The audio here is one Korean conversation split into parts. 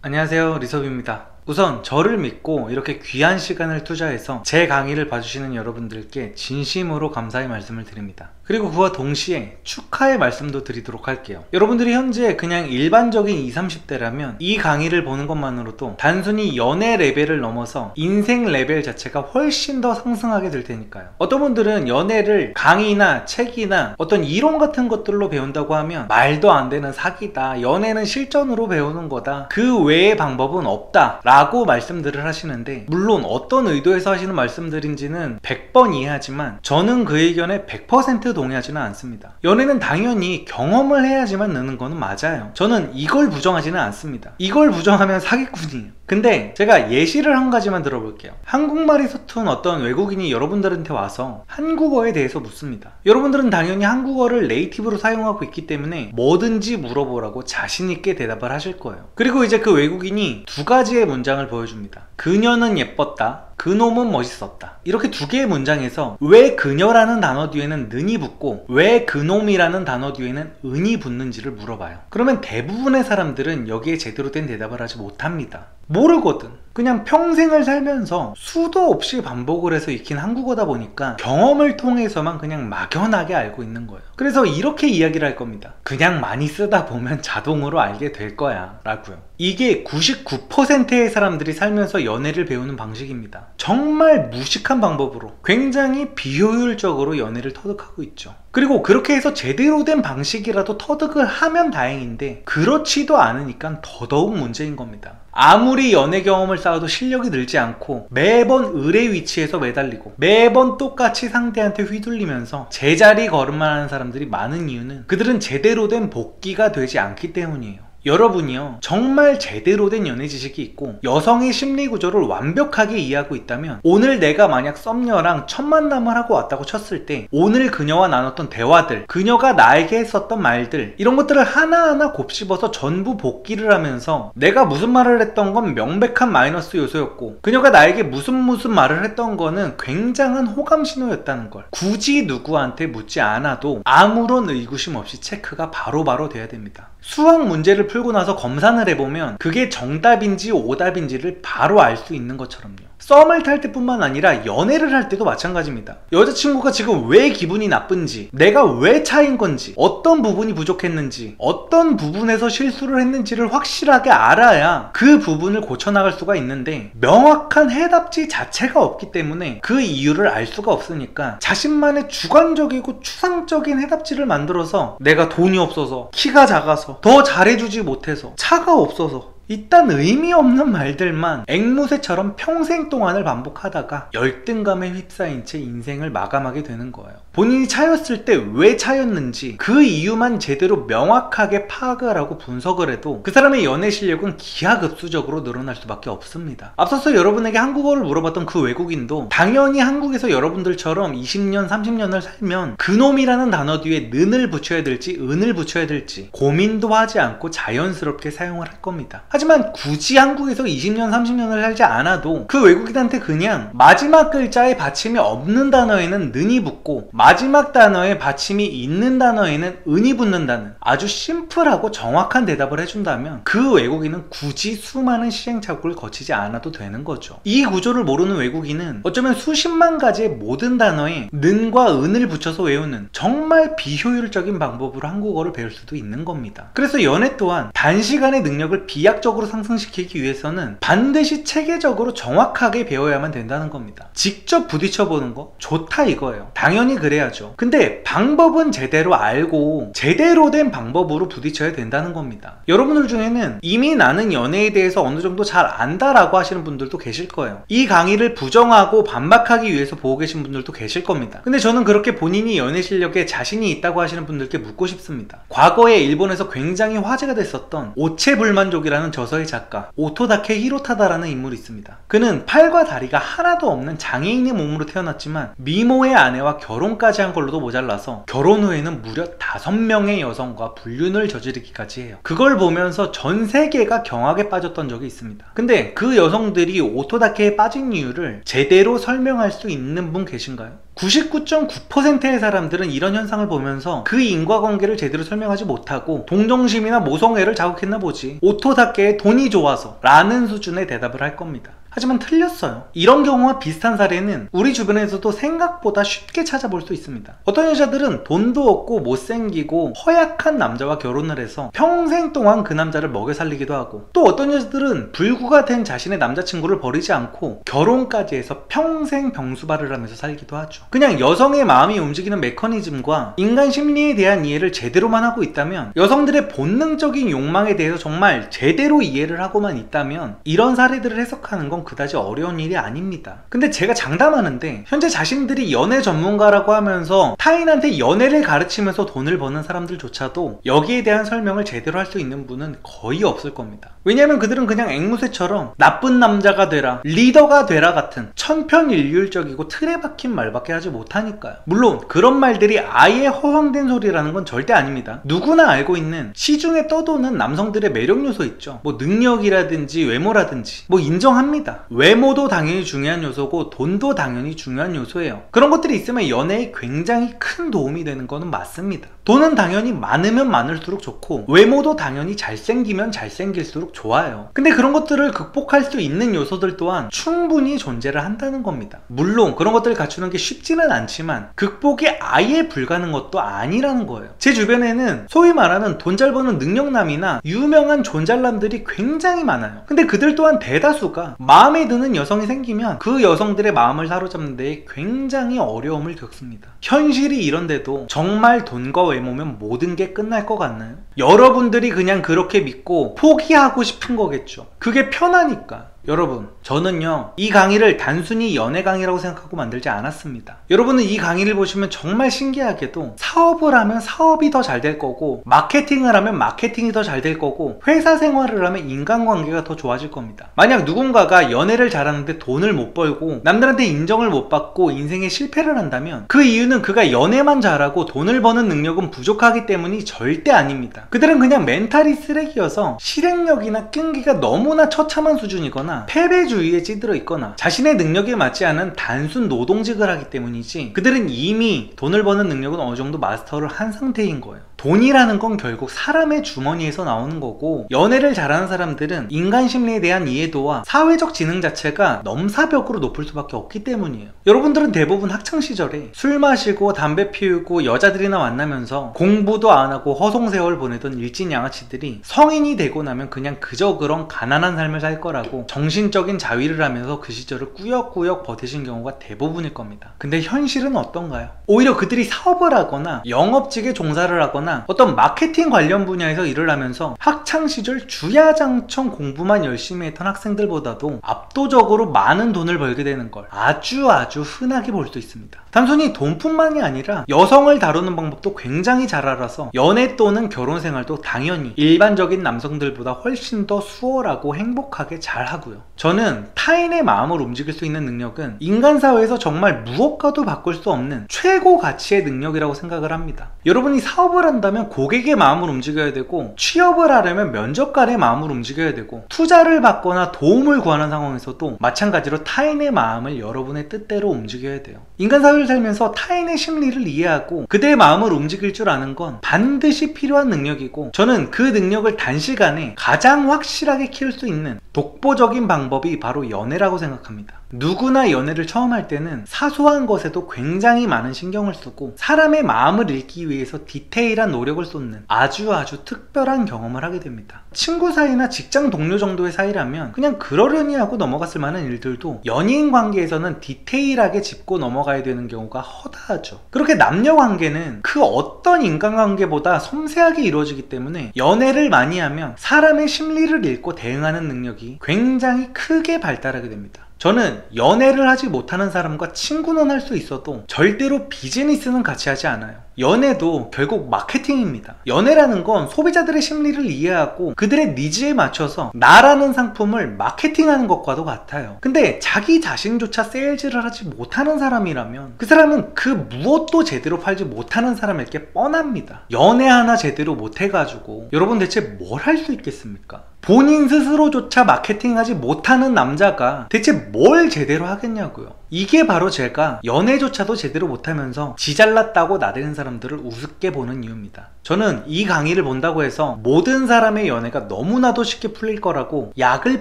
안녕하세요, 리섭입니다. 우선 저를 믿고 이렇게 귀한 시간을 투자해서 제 강의를 봐주시는 여러분들께 진심으로 감사의 말씀을 드립니다. 그리고 그와 동시에 축하의 말씀도 드리도록 할게요. 여러분들이 현재 그냥 일반적인 20, 30대라면 이 강의를 보는 것만으로도 단순히 연애 레벨을 넘어서 인생 레벨 자체가 훨씬 더 상승하게 될 테니까요. 어떤 분들은 연애를 강의나 책이나 어떤 이론 같은 것들로 배운다고 하면 말도 안 되는 사기다, 연애는 실전으로 배우는 거다, 그 외의 방법은 없다 라고 말씀들을 하시는데, 물론 어떤 의도에서 하시는 말씀들인지는 100번 이해하지만 저는 그 의견에 100% 동의하지는 않습니다. 연애는 당연히 경험을 해야지만 느는 거는 맞아요. 저는 이걸 부정하지는 않습니다. 이걸 부정하면 사기꾼이에요. 근데 제가 예시를 한 가지만 들어볼게요. 한국말이 서툰 어떤 외국인이 여러분들한테 와서 한국어에 대해서 묻습니다. 여러분들은 당연히 한국어를 네이티브로 사용하고 있기 때문에 뭐든지 물어보라고 자신있게 대답을 하실 거예요. 그리고 이제 그 외국인이 두 가지의 문장을 보여줍니다. 그녀는 예뻤다, 그놈은 멋있었다. 이렇게 두 개의 문장에서 왜 그녀라는 단어 뒤에는 는이 붙고 왜 그놈이라는 단어 뒤에는 은이 붙는지를 물어봐요. 그러면 대부분의 사람들은 여기에 제대로 된 대답을 하지 못합니다. 모르거든. 그냥 평생을 살면서 수도 없이 반복을 해서 익힌 한국어다 보니까 경험을 통해서만 그냥 막연하게 알고 있는 거예요. 그래서 이렇게 이야기를 할 겁니다. 그냥 많이 쓰다 보면 자동으로 알게 될 거야 라고요. 이게 99%의 사람들이 살면서 연애를 배우는 방식입니다. 정말 무식한 방법으로 굉장히 비효율적으로 연애를 터득하고 있죠. 그리고 그렇게 해서 제대로 된 방식이라도 터득을 하면 다행인데 그렇지도 않으니까 더더욱 문제인 겁니다. 아무리 연애 경험을 쌓아도 실력이 늘지 않고 매번 을의 위치에서 매달리고 매번 똑같이 상대한테 휘둘리면서 제자리 걸음만 하는 사람들이 많은 이유는 그들은 제대로 된 복귀가 되지 않기 때문이에요. 여러분이요, 정말 제대로 된 연애 지식이 있고 여성의 심리 구조를 완벽하게 이해하고 있다면 오늘 내가 만약 썸녀랑 첫 만남을 하고 왔다고 쳤을 때 오늘 그녀와 나눴던 대화들, 그녀가 나에게 했었던 말들, 이런 것들을 하나하나 곱씹어서 전부 복기를 하면서 내가 무슨 말을 했던 건 명백한 마이너스 요소였고 그녀가 나에게 무슨 말을 했던 거는 굉장한 호감 신호였다는 걸 굳이 누구한테 묻지 않아도 아무런 의구심 없이 체크가 바로바로 돼야 됩니다. 수학 문제를 풀고 나서 검산을 해보면 그게 정답인지 오답인지를 바로 알 수 있는 것처럼요. 썸을 탈 때뿐만 아니라 연애를 할 때도 마찬가지입니다. 여자친구가 지금 왜 기분이 나쁜지, 내가 왜 차인 건지, 어떤 부분이 부족했는지, 어떤 부분에서 실수를 했는지를 확실하게 알아야 그 부분을 고쳐나갈 수가 있는데 명확한 해답지 자체가 없기 때문에 그 이유를 알 수가 없으니까 자신만의 주관적이고 추상적인 해답지를 만들어서 내가 돈이 없어서, 키가 작아서, 더 잘해주지 못해서, 차가 없어서, 이딴 의미 없는 말들만 앵무새처럼 평생 동안을 반복하다가 열등감에 휩싸인 채 인생을 마감하게 되는 거예요. 본인이 차였을 때 왜 차였는지 그 이유만 제대로 명확하게 파악을 하고 분석을 해도 그 사람의 연애 실력은 기하급수적으로 늘어날 수밖에 없습니다. 앞서서 여러분에게 한국어를 물어봤던 그 외국인도 당연히 한국에서 여러분들처럼 20년, 30년을 살면 그놈이라는 단어 뒤에 는을 붙여야 될지 은을 붙여야 될지 고민도 하지 않고 자연스럽게 사용을 할 겁니다. 하지만 굳이 한국에서 20년, 30년을 살지 않아도 그 외국인한테 그냥 마지막 글자에 받침이 없는 단어에는 는이 붙고 마지막 단어에 받침이 있는 단어에는 은이 붙는다는 아주 심플하고 정확한 대답을 해준다면 그 외국인은 굳이 수많은 시행착오를 거치지 않아도 되는 거죠. 이 구조를 모르는 외국인은 어쩌면 수십만 가지의 모든 단어에 는과 은을 붙여서 외우는 정말 비효율적인 방법으로 한국어를 배울 수도 있는 겁니다. 그래서 연애 또한 단시간의 능력을 비약적으로 상승시키기 위해서는 반드시 체계적으로 정확하게 배워야만 된다는 겁니다. 직접 부딪혀보는 거 좋다 이거예요. 당연히 그래야죠. 근데 방법은 제대로 알고 제대로 된 방법으로 부딪혀야 된다는 겁니다. 여러분들 중에는 이미 나는 연애에 대해서 어느 정도 잘 안다라고 하시는 분들도 계실 거예요. 이 강의를 부정하고 반박하기 위해서 보고 계신 분들도 계실 겁니다. 근데 저는 그렇게 본인이 연애 실력에 자신이 있다고 하시는 분들께 묻고 싶습니다. 과거에 일본에서 굉장히 화제가 됐었던 오체불만족이라는 저서의 작가 오토다케 히로타다라는 인물이 있습니다. 그는 팔과 다리가 하나도 없는 장애인의 몸으로 태어났지만 미모의 아내와 결혼까지 한 걸로도 모자라서 결혼 후에는 무려 5명의 여성과 불륜을 저지르기까지 해요. 그걸 보면서 전 세계가 경악에 빠졌던 적이 있습니다. 근데 그 여성들이 오토다케에 빠진 이유를 제대로 설명할 수 있는 분 계신가요? 99.9%의 사람들은 이런 현상을 보면서 그 인과관계를 제대로 설명하지 못하고 동정심이나 모성애를 자극했나 보지, 오토답게 돈이 좋아서 라는 수준의 대답을 할 겁니다. 하지만 틀렸어요. 이런 경우와 비슷한 사례는 우리 주변에서도 생각보다 쉽게 찾아볼 수 있습니다. 어떤 여자들은 돈도 없고 못생기고 허약한 남자와 결혼을 해서 평생 동안 그 남자를 먹여 살리기도 하고, 또 어떤 여자들은 불구가 된 자신의 남자친구를 버리지 않고 결혼까지 해서 평생 병수발을 하면서 살기도 하죠. 그냥 여성의 마음이 움직이는 메커니즘과 인간 심리에 대한 이해를 제대로만 하고 있다면, 여성들의 본능적인 욕망에 대해서 정말 제대로 이해를 하고만 있다면 이런 사례들을 해석하는 건 그다지 어려운 일이 아닙니다. 근데 제가 장담하는데 현재 자신들이 연애 전문가라고 하면서 타인한테 연애를 가르치면서 돈을 버는 사람들조차도 여기에 대한 설명을 제대로 할 수 있는 분은 거의 없을 겁니다. 왜냐면 그들은 그냥 앵무새처럼 나쁜 남자가 되라, 리더가 되라 같은 천편일률적이고 틀에 박힌 말밖에 하지 못하니까요. 물론 그런 말들이 아예 허황된 소리라는 건 절대 아닙니다. 누구나 알고 있는 시중에 떠도는 남성들의 매력 요소 있죠. 뭐 능력이라든지 외모라든지 뭐 인정합니다. 외모도 당연히 중요한 요소고 돈도 당연히 중요한 요소예요. 그런 것들이 있으면 연애에 굉장히 큰 도움이 되는 거는 맞습니다. 돈은 당연히 많으면 많을수록 좋고, 외모도 당연히 잘생기면 잘생길수록 좋아요. 근데 그런 것들을 극복할 수 있는 요소들 또한 충분히 존재를 한다는 겁니다. 물론 그런 것들을 갖추는 게 쉽지는 않지만 극복이 아예 불가능한 것도 아니라는 거예요. 제 주변에는 소위 말하는 돈 잘 버는 능력남이나 유명한 존잘남들이 굉장히 많아요. 근데 그들 또한 대다수가 마음에 드는 여성이 생기면 그 여성들의 마음을 사로잡는 데 굉장히 어려움을 겪습니다. 현실이 이런데도 정말 돈과 외모면 모든 게 끝날 것 같나요? 여러분들이 그냥 그렇게 믿고 포기하고 싶은 거겠죠. 그게 편하니까. 여러분, 저는요 이 강의를 단순히 연애 강의라고 생각하고 만들지 않았습니다. 여러분은 이 강의를 보시면 정말 신기하게도 사업을 하면 사업이 더 잘 될 거고, 마케팅을 하면 마케팅이 더 잘 될 거고, 회사 생활을 하면 인간관계가 더 좋아질 겁니다. 만약 누군가가 연애를 잘하는데 돈을 못 벌고 남들한테 인정을 못 받고 인생에 실패를 한다면 그 이유는 그가 연애만 잘하고 돈을 버는 능력은 부족하기 때문이 절대 아닙니다. 그들은 그냥 멘탈이 쓰레기여서 실행력이나 끈기가 너무나 처참한 수준이거나 패배주의에 찌들어 있거나 자신의 능력에 맞지 않은 단순 노동직을 하기 때문이지, 그들은 이미 돈을 버는 능력은 어느 정도 마스터를 한 상태인 거예요. 돈이라는 건 결국 사람의 주머니에서 나오는 거고, 연애를 잘하는 사람들은 인간 심리에 대한 이해도와 사회적 지능 자체가 넘사벽으로 높을 수밖에 없기 때문이에요. 여러분들은 대부분 학창시절에 술 마시고 담배 피우고 여자들이나 만나면서 공부도 안 하고 허송세월 보내던 일진 양아치들이 성인이 되고 나면 그냥 그저 그런 가난한 삶을 살 거라고 정신적인 자위를 하면서 그 시절을 꾸역꾸역 버티신 경우가 대부분일 겁니다. 근데 현실은 어떤가요? 오히려 그들이 사업을 하거나 영업직에 종사를 하거나 어떤 마케팅 관련 분야에서 일을 하면서 학창시절 주야장천 공부만 열심히 했던 학생들보다도 압도적으로 많은 돈을 벌게 되는 걸 아주 흔하게 볼 수 있습니다. 단순히 돈뿐만이 아니라 여성을 다루는 방법도 굉장히 잘 알아서 연애 또는 결혼 생활도 당연히 일반적인 남성들보다 훨씬 더 수월하고 행복하게 잘 하고요. 저는 타인의 마음을 움직일 수 있는 능력은 인간 사회에서 정말 무엇과도 바꿀 수 없는 최고 가치의 능력이라고 생각을 합니다. 여러분이 사업을 한다면 고객의 마음을 움직여야 되고, 취업을 하려면 면접관의 마음을 움직여야 되고, 투자를 받거나 도움을 구하는 상황에서도 마찬가지로 타인의 마음을 여러분의 뜻대로 움직여야 돼요. 인간 사회를 살면서 타인의 심리를 이해하고 그들의 마음을 움직일 줄 아는 건 반드시 필요한 능력이고, 저는 그 능력을 단시간에 가장 확실하게 키울 수 있는 독보적인 방법이 바로 연애라고 생각합니다. 누구나 연애를 처음 할 때는 사소한 것에도 굉장히 많은 신경을 쓰고 사람의 마음을 읽기 위해서 디테일한 노력을 쏟는 아주 특별한 경험을 하게 됩니다. 친구 사이나 직장 동료 정도의 사이라면 그냥 그러려니 하고 넘어갔을 만한 일들도 연인 관계에서는 디테일하게 짚고 넘어가야 되는 경우가 허다하죠. 그렇게 남녀 관계는 그 어떤 인간관계보다 섬세하게 이루어지기 때문에 연애를 많이 하면 사람의 심리를 읽고 대응하는 능력이 굉장히 크게 발달하게 됩니다. 저는 연애를 하지 못하는 사람과 친구는 할 수 있어도 절대로 비즈니스는 같이 하지 않아요. 연애도 결국 마케팅입니다. 연애라는 건 소비자들의 심리를 이해하고 그들의 니즈에 맞춰서 나라는 상품을 마케팅하는 것과도 같아요. 근데 자기 자신조차 세일즈를 하지 못하는 사람이라면 그 사람은 그 무엇도 제대로 팔지 못하는 사람일 게 뻔합니다. 연애 하나 제대로 못해가지고 여러분 대체 뭘 할 수 있겠습니까? 본인 스스로조차 마케팅하지 못하는 남자가 대체 뭘 제대로 하겠냐고요. 이게 바로 제가 연애조차도 제대로 못하면서 지 잘났다고 나대는 사람들을 우습게 보는 이유입니다. 저는 이 강의를 본다고 해서 모든 사람의 연애가 너무나도 쉽게 풀릴 거라고 약을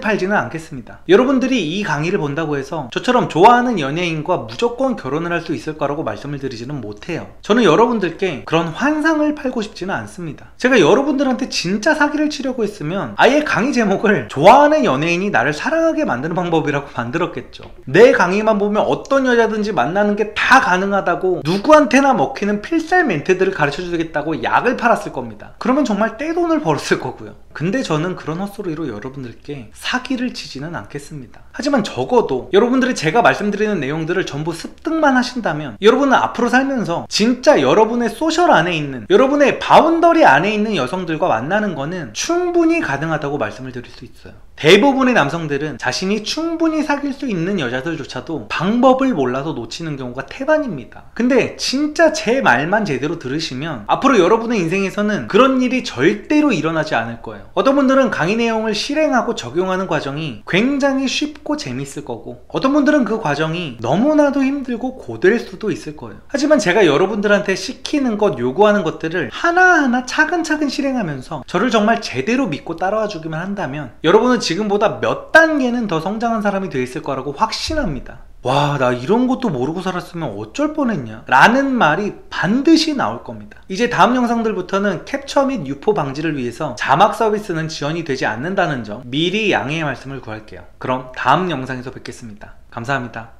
팔지는 않겠습니다. 여러분들이 이 강의를 본다고 해서 저처럼 좋아하는 연예인과 무조건 결혼을 할 수 있을 거라고 말씀을 드리지는 못해요. 저는 여러분들께 그런 환상을 팔고 싶지는 않습니다. 제가 여러분들한테 진짜 사기를 치려고 했으면 아예 강의 제목을 좋아하는 연예인이 나를 사랑하게 만드는 방법이라고 만들었겠죠. 내 강의만 보면 어떤 여자든지 만나는 게 다 가능하다고 누구한테나 먹히는 필살 멘트들을 가르쳐 주겠다고 약을 팔았을 겁니다. 그러면 정말 떼돈을 벌었을 거고요. 근데 저는 그런 헛소리로 여러분들께 사기를 치지는 않겠습니다. 하지만 적어도 여러분들이 제가 말씀드리는 내용들을 전부 습득만 하신다면 여러분은 앞으로 살면서 진짜 여러분의 소셜 안에 있는, 여러분의 바운더리 안에 있는 여성들과 만나는 거는 충분히 가능하다고 말씀을 드릴 수 있어요. 대부분의 남성들은 자신이 충분히 사귈 수 있는 여자들조차도 방법을 몰라서 놓치는 경우가 태반입니다. 근데 진짜 제 말만 제대로 들으시면 앞으로 여러분의 인생에서는 그런 일이 절대로 일어나지 않을 거예요. 어떤 분들은 강의 내용을 실행하고 적용하는 과정이 굉장히 쉽고 재밌을 거고, 어떤 분들은 그 과정이 너무나도 힘들고 고될 수도 있을 거예요. 하지만 제가 여러분들한테 시키는 것, 요구하는 것들을 하나하나 차근차근 실행하면서 저를 정말 제대로 믿고 따라와 주기만 한다면 여러분은 지금보다 몇 단계는 더 성장한 사람이 되어 있을 거라고 확신합니다. 와, 나 이런 것도 모르고 살았으면 어쩔 뻔했냐 라는 말이 반드시 나올 겁니다. 이제 다음 영상들부터는 캡처 및 유포 방지를 위해서 자막 서비스는 지원이 되지 않는다는 점 미리 양해의 말씀을 구할게요. 그럼 다음 영상에서 뵙겠습니다. 감사합니다.